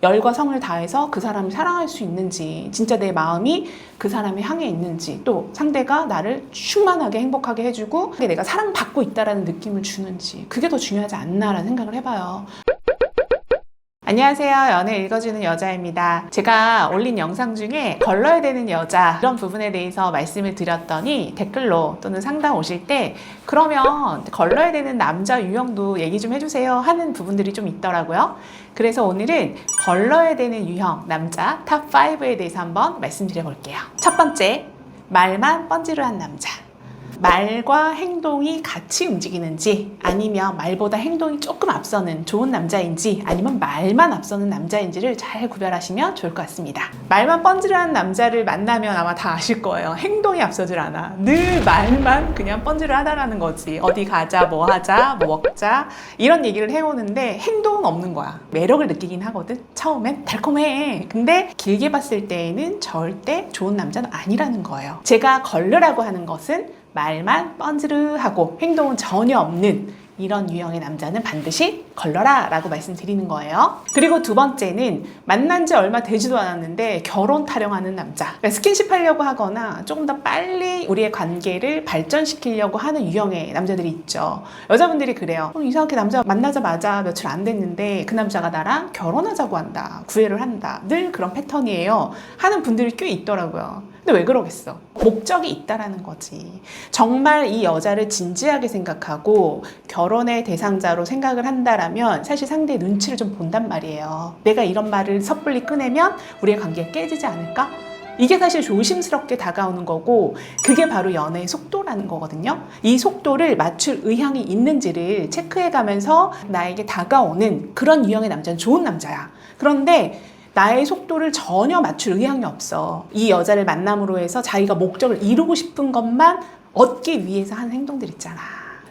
열과 성을 다해서 그 사람을 사랑할 수 있는지, 진짜 내 마음이 그 사람에 향해 있는지, 또 상대가 나를 충만하게 행복하게 해주고 내가 사랑받고 있다는 느낌을 주는지, 그게 더 중요하지 않나라는 생각을 해봐요. 안녕하세요. 연애 읽어주는 여자입니다. 제가 올린 영상 중에 걸러야 되는 여자 이런 부분에 대해서 말씀을 드렸더니 댓글로 또는 상담 오실 때 그러면 걸러야 되는 남자 유형도 얘기 좀 해주세요 하는 부분들이 좀 있더라고요. 그래서 오늘은 걸러야 되는 유형 남자 탑 5에 대해서 한번 말씀드려 볼게요. 첫 번째, 말만 뻔지르한 남자. 말과 행동이 같이 움직이는지, 아니면 말보다 행동이 조금 앞서는 좋은 남자인지, 아니면 말만 앞서는 남자인지를 잘 구별하시면 좋을 것 같습니다. 말만 뻔질하는 남자를 만나면 아마 다 아실 거예요. 행동이 앞서질 않아. 늘 말만 그냥 뻔질을 하다라는 거지. 어디 가자, 뭐 하자, 뭐 먹자 이런 얘기를 해오는데 행동은 없는 거야. 매력을 느끼긴 하거든. 처음엔 달콤해. 근데 길게 봤을 때에는 절대 좋은 남자는 아니라는 거예요. 제가 걸르라고 하는 것은 말만 뻔지르하고 행동은 전혀 없는 이런 유형의 남자는 반드시 걸러라 라고 말씀드리는 거예요. 그리고 두 번째는 만난 지 얼마 되지도 않았는데 결혼 타령하는 남자. 그러니까 스킨십 하려고 하거나 조금 더 빨리 우리의 관계를 발전시키려고 하는 유형의 남자들이 있죠. 여자분들이 그래요. 이상하게 남자 만나자마자 며칠 안 됐는데 그 남자가 나랑 결혼하자고 한다, 구애를 한다, 늘 그런 패턴이에요 하는 분들이 꽤 있더라고요. 근데 왜 그러겠어? 목적이 있다라는 거지. 정말 이 여자를 진지하게 생각하고 결혼의 대상자로 생각을 한다라면 사실 상대의 눈치를 좀 본단 말이에요. 내가 이런 말을 섣불리 꺼내면 우리의 관계가 깨지지 않을까? 이게 사실 조심스럽게 다가오는 거고, 그게 바로 연애의 속도라는 거거든요. 이 속도를 맞출 의향이 있는지를 체크해가면서 나에게 다가오는 그런 유형의 남자는 좋은 남자야. 그런데 나의 속도를 전혀 맞출 의향이 없어. 이 여자를 만남으로 해서 자기가 목적을 이루고 싶은 것만 얻기 위해서 하는 행동들 있잖아.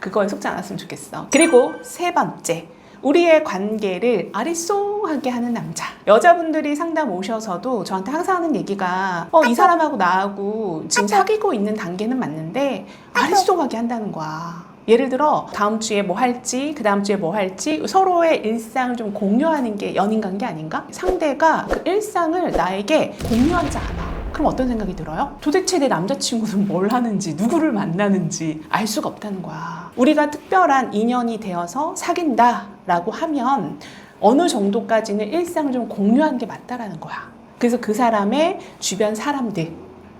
그거에 속지 않았으면 좋겠어. 그리고 세 번째, 우리의 관계를 아리송하게 하는 남자. 여자분들이 상담 오셔서도 저한테 항상 하는 얘기가 이 사람하고 나하고 지금 사귀고 있는 단계는 맞는데 아리송하게 한다는 거야. 예를 들어 다음 주에 뭐 할지, 그 다음 주에 뭐 할지 서로의 일상을 좀 공유하는 게 연인 관계 아닌가? 상대가 그 일상을 나에게 공유하지 않아. 그럼 어떤 생각이 들어요? 도대체 내 남자친구는 뭘 하는지, 누구를 만나는지 알 수가 없다는 거야. 우리가 특별한 인연이 되어서 사귄다라고 하면 어느 정도까지는 일상을 좀 공유하는 게 맞다라는 거야. 그래서 그 사람의 주변 사람들,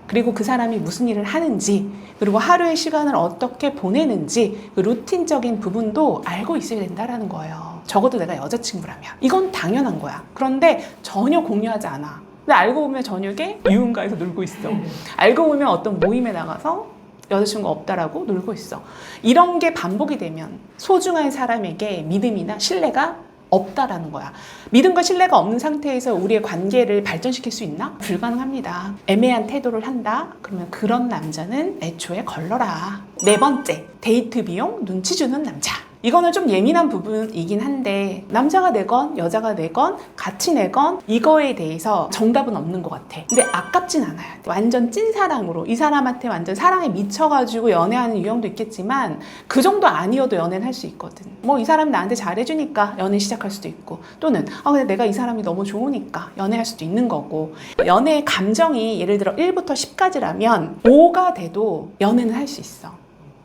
그리고 그 사람이 무슨 일을 하는지, 그리고 하루의 시간을 어떻게 보내는지 그 루틴적인 부분도 알고 있어야 된다는 거예요. 적어도 내가 여자친구라면. 이건 당연한 거야. 그런데 전혀 공유하지 않아. 근데 알고 보면 저녁에 유흥가에서 놀고 있어. 알고 보면 어떤 모임에 나가서 여자친구가 없다라고 놀고 있어. 이런 게 반복이 되면 소중한 사람에게 믿음이나 신뢰가 없다라는 거야. 믿음과 신뢰가 없는 상태에서 우리의 관계를 발전시킬 수 있나? 불가능합니다. 애매한 태도를 한다? 그러면 그런 남자는 애초에 걸러라. 네 번째, 데이트 비용 눈치 주는 남자. 이거는 좀 예민한 부분이긴 한데 남자가 내건 여자가 내건 같이 내건 이거에 대해서 정답은 없는 것 같아. 근데 아깝진 않아요. 완전 찐사랑으로 이 사람한테 완전 사랑에 미쳐가지고 연애하는 유형도 있겠지만 그 정도 아니어도 연애는 할 수 있거든. 뭐 이 사람 나한테 잘해주니까 연애 시작할 수도 있고, 또는 근데 내가 이 사람이 너무 좋으니까 연애할 수도 있는 거고, 연애의 감정이 예를 들어 1부터 10까지라면 5가 돼도 연애는 할 수 있어.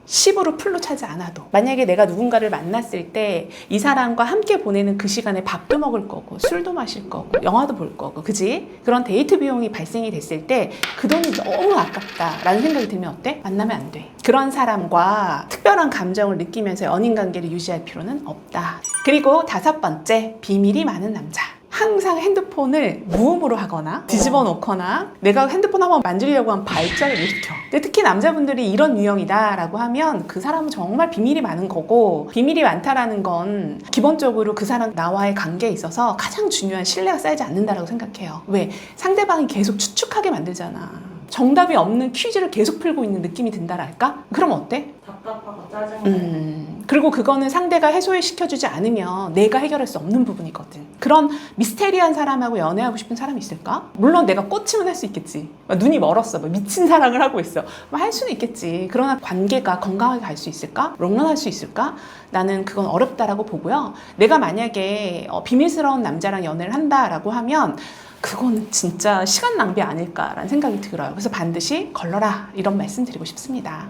10으로 풀로 차지 않아도. 만약에 내가 누군가를 만났을 때 이 사람과 함께 보내는 그 시간에 밥도 먹을 거고 술도 마실 거고 영화도 볼 거고, 그지? 그런 데이트 비용이 발생이 됐을 때 그 돈이 너무 아깝다라는 생각이 들면 어때? 만나면 안 돼. 그런 사람과 특별한 감정을 느끼면서 연인 관계를 유지할 필요는 없다. 그리고 다섯 번째, 비밀이 많은 남자. 항상 핸드폰을 무음으로 하거나 뒤집어 놓거나 내가 핸드폰 한번 만지려고 하면 발작을 일으켜. 근데 특히 남자분들이 이런 유형이다 라고 하면 그 사람은 정말 비밀이 많은 거고, 비밀이 많다라는 건 기본적으로 그 사람 나와의 관계에 있어서 가장 중요한 신뢰가 쌓이지 않는다라고 생각해요. 왜? 상대방이 계속 추측하게 만들잖아. 정답이 없는 퀴즈를 계속 풀고 있는 느낌이 든다랄까? 그럼 어때? 답답하고 짜증나. 그리고 그거는 상대가 해소시켜주지 않으면 내가 해결할 수 없는 부분이거든. 그런 미스테리한 사람하고 연애하고 싶은 사람이 있을까? 물론 내가 꽂히면 할 수 있겠지. 막 눈이 멀었어. 막 미친 사랑을 하고 있어. 막 할 수는 있겠지. 그러나 관계가 건강하게 갈 수 있을까? 롱런할 수 있을까? 나는 그건 어렵다라고 보고요. 내가 만약에 비밀스러운 남자랑 연애를 한다라고 하면 그거는 진짜 시간 낭비 아닐까라는 생각이 들어요. 그래서 반드시 걸러라 이런 말씀 드리고 싶습니다.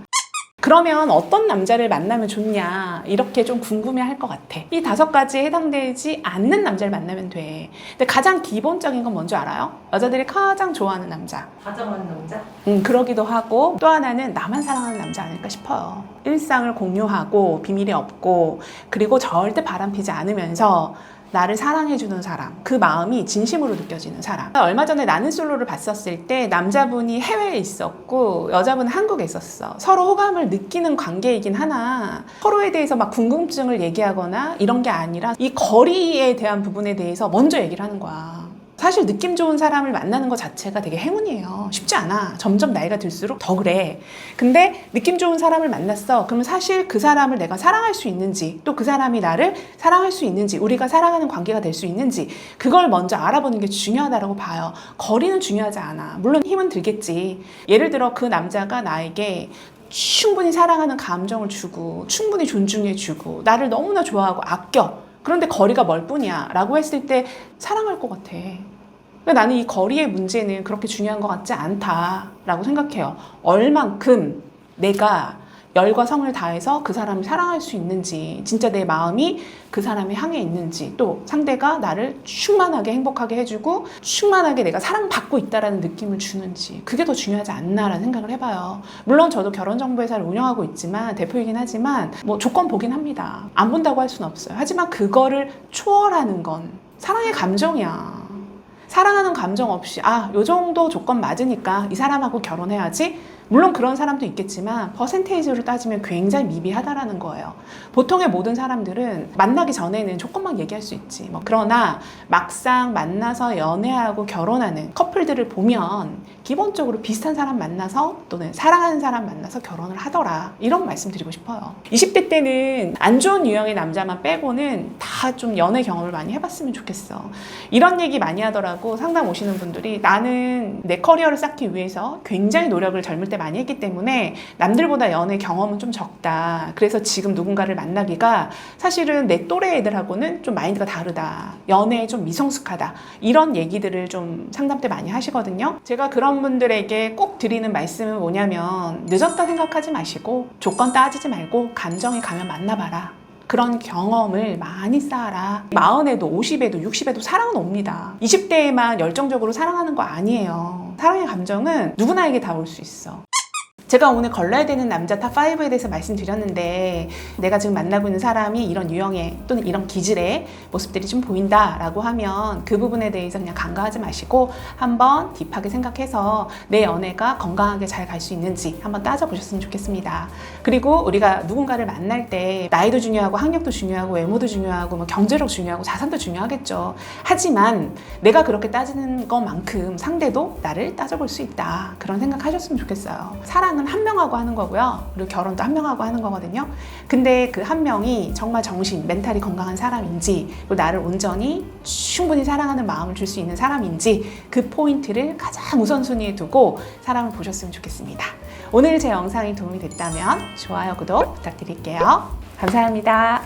그러면 어떤 남자를 만나면 좋냐 이렇게 좀 궁금해할 것 같아. 이 5가지에 해당되지 않는 남자를 만나면 돼. 근데 가장 기본적인 건 뭔지 알아요? 여자들이 가장 좋아하는 남자. 다정한 남자? 그러기도 하고 또 하나는 나만 사랑하는 남자 아닐까 싶어요. 일상을 공유하고 비밀이 없고 그리고 절대 바람피지 않으면서 나를 사랑해주는 사람, 그 마음이 진심으로 느껴지는 사람. 얼마 전에 나는 솔로를 봤었을 때 남자분이 해외에 있었고 여자분은 한국에 있었어. 서로 호감을 느끼는 관계이긴 하나 서로에 대해서 막 궁금증을 얘기하거나 이런 게 아니라 이 거리에 대한 부분에 대해서 먼저 얘기를 하는 거야. 사실 느낌 좋은 사람을 만나는 것 자체가 되게 행운이에요. 쉽지 않아. 점점 나이가 들수록 더 그래. 근데 느낌 좋은 사람을 만났어. 그러면 사실 그 사람을 내가 사랑할 수 있는지 또 그 사람이 나를 사랑할 수 있는지 우리가 사랑하는 관계가 될 수 있는지 그걸 먼저 알아보는 게 중요하다고 봐요. 거리는 중요하지 않아. 물론 힘은 들겠지. 예를 들어 그 남자가 나에게 충분히 사랑하는 감정을 주고 충분히 존중해주고 나를 너무나 좋아하고 아껴. 그런데 거리가 멀 뿐이야 라고 했을 때 사랑할 것 같아. 그러니까 나는 이 거리의 문제는 그렇게 중요한 것 같지 않다라고 생각해요. 얼만큼 내가 열과 성을 다해서 그 사람을 사랑할 수 있는지 진짜 내 마음이 그 사람을 향해 있는지 또 상대가 나를 충만하게 행복하게 해주고 충만하게 내가 사랑받고 있다는 느낌을 주는지 그게 더 중요하지 않나라는 생각을 해봐요. 물론 저도 결혼정보회사를 운영하고 있지만 대표이긴 하지만 뭐 조건 보긴 합니다. 안 본다고 할 수는 없어요. 하지만 그거를 초월하는 건 사랑의 감정이야. 사랑하는 감정 없이 요 정도 조건 맞으니까 이 사람하고 결혼해야지. 물론 그런 사람도 있겠지만 퍼센테이지로 따지면 굉장히 미비하다라는 거예요. 보통의 모든 사람들은 만나기 전에는 조건만 얘기할 수 있지. 그러나 막상 만나서 연애하고 결혼하는 커플들을 보면 기본적으로 비슷한 사람 만나서 또는 사랑하는 사람 만나서 결혼을 하더라. 이런 말씀 드리고 싶어요. 20대 때는 안 좋은 유형의 남자만 빼고는 다 좀 연애 경험을 많이 해봤으면 좋겠어. 이런 얘기 많이 하더라고. 상담 오시는 분들이 나는 내 커리어를 쌓기 위해서 굉장히 노력을 젊을 때 많이 했기 때문에 남들보다 연애 경험은 좀 적다. 그래서 지금 누군가를 만나기가 사실은 내 또래 애들하고는 좀 마인드가 다르다. 연애에 좀 미성숙하다. 이런 얘기들을 좀 상담 때 많이 하시거든요. 제가 그런 분들에게 꼭 드리는 말씀은 뭐냐면 늦었다 생각하지 마시고 조건 따지지 말고 감정이 가면 만나봐라. 그런 경험을 많이 쌓아라. 40에도 50에도 60에도 사랑은 옵니다. 20대에만 열정적으로 사랑하는 거 아니에요. 사랑의 감정은 누구나에게 다 올 수 있어. 제가 오늘 걸러야 되는 남자 탑5에 대해서 말씀드렸는데 내가 지금 만나고 있는 사람이 이런 유형의 또는 이런 기질의 모습들이 좀 보인다라고 하면 그 부분에 대해서 그냥 간과하지 마시고 한번 딥하게 생각해서 내 연애가 건강하게 잘 갈 수 있는지 한번 따져보셨으면 좋겠습니다. 그리고 우리가 누군가를 만날 때 나이도 중요하고 학력도 중요하고 외모도 중요하고 경제력 중요하고 자산도 중요하겠죠. 하지만 내가 그렇게 따지는 것만큼 상대도 나를 따져볼 수 있다. 그런 생각하셨으면 좋겠어요. 사랑은 한 명하고 하는 거고요. 그리고 결혼도 한 명하고 하는 거거든요. 근데 그 한 명이 정말 정신, 멘탈이 건강한 사람인지 그리고 나를 온전히 충분히 사랑하는 마음을 줄 수 있는 사람인지 그 포인트를 가장 우선순위에 두고 사람을 보셨으면 좋겠습니다. 오늘 제 영상이 도움이 됐다면 좋아요, 구독 부탁드릴게요. 감사합니다.